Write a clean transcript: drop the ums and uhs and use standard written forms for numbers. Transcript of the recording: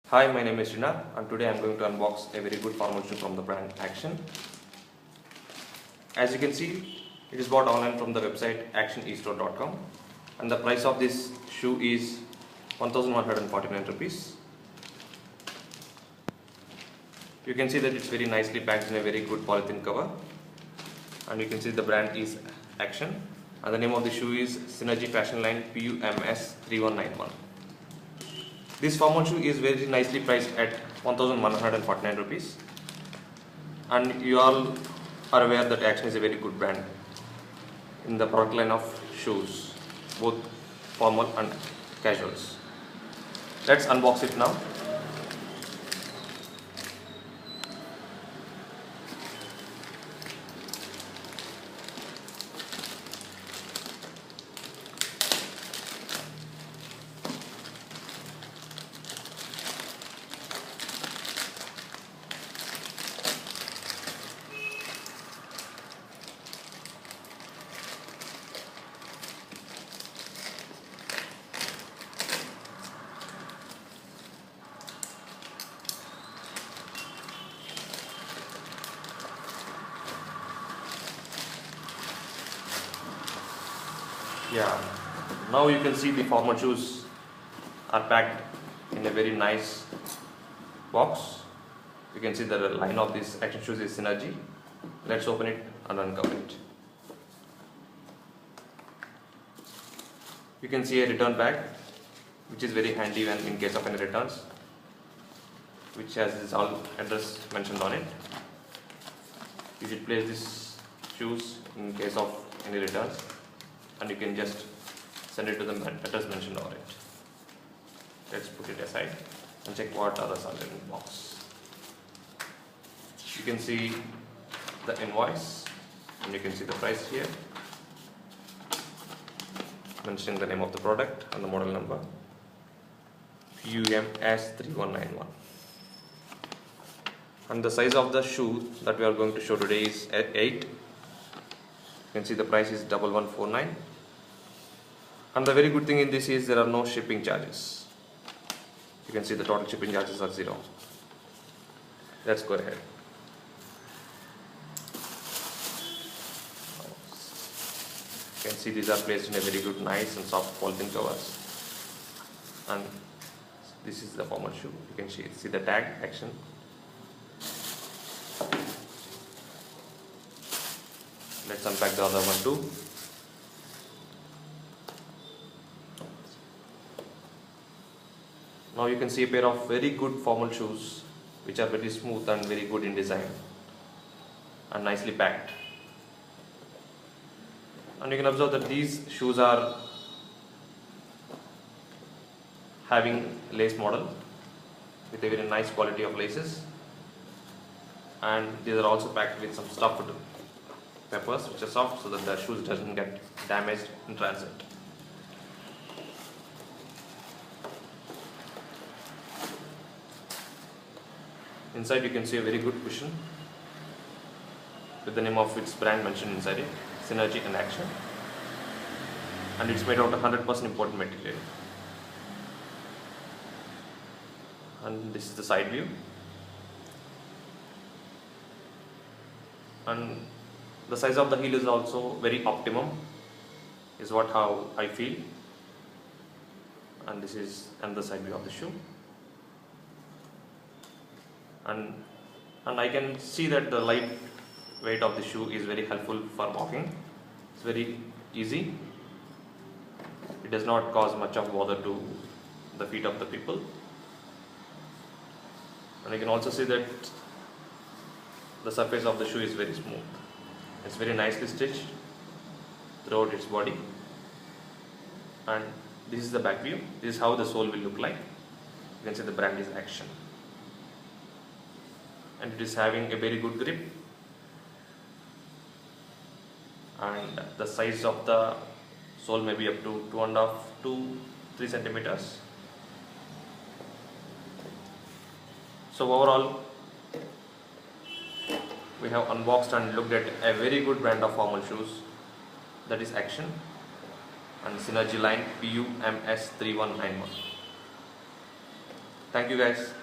Hi, my name is Rina and today I am going to unbox a very good formal shoe from the brand Action. As you can see, it is bought online from the website actionestore.com and the price of this shoe is 1149 rupees. You can see that it's very nicely packed in a very good polythene cover, and you can see the brand is Action and the name of the shoe is Synergy Fashion Line PUMS3191. This formal shoe is very nicely priced at 1149 rupees, and you all are aware that Action is a very good brand in the product line of shoes, both formal and casuals. Let's unbox it now. Yeah, now you can see the formal shoes are packed in a very nice box. You can see the line of this Action shoes is Synergy. Let's open it and uncover it. You can see a return bag, which is very handy when in case of any returns, which has its all address mentioned on it. You should place these shoes in case of any returns, and you can just send it to the address mentioned on it. Let's put it aside and check what others are in the box. You can see the invoice and you can see the price here, mentioning the name of the product and the model number PUMS3191. And the size of the shoe that we are going to show today is at 8. You can see the price is 1149, and the very good thing in this is there are no shipping charges. You can see the total shipping charges are 0. Let's go ahead. You can see these are placed in a very good, nice and soft polythene covers, and this is the formal shoe. You can see the tag Action. Let's unpack the other one too. Now you can see a pair of very good formal shoes which are very smooth and very good in design and nicely packed. And you can observe that these shoes are having lace model with a very nice quality of laces, and these are also packed with some stuffed peppers which are soft so that the shoes doesn't get damaged in transit. Inside you can see a very good cushion with the name of its brand mentioned inside it, Synergy and Action, and it's made out of 100% imported material. And this is the side view, and the size of the heel is also very optimum, is how I feel. And this is another side view of the shoe, and I can see that the light weight of the shoe is very helpful for walking. It's very easy. It does not cause much of bother to the feet of the people, and you can also see that the surface of the shoe is very smooth. It's very nicely stitched throughout its body, and this is the back view. This is how the sole will look like. You can see the brand is Action, and it is having a very good grip, and the size of the sole may be up to 2.5 to 3 centimeters. So overall, we have unboxed and looked at a very good brand of formal shoes, that is Action, and Synergy line PUMS3191. Thank you guys.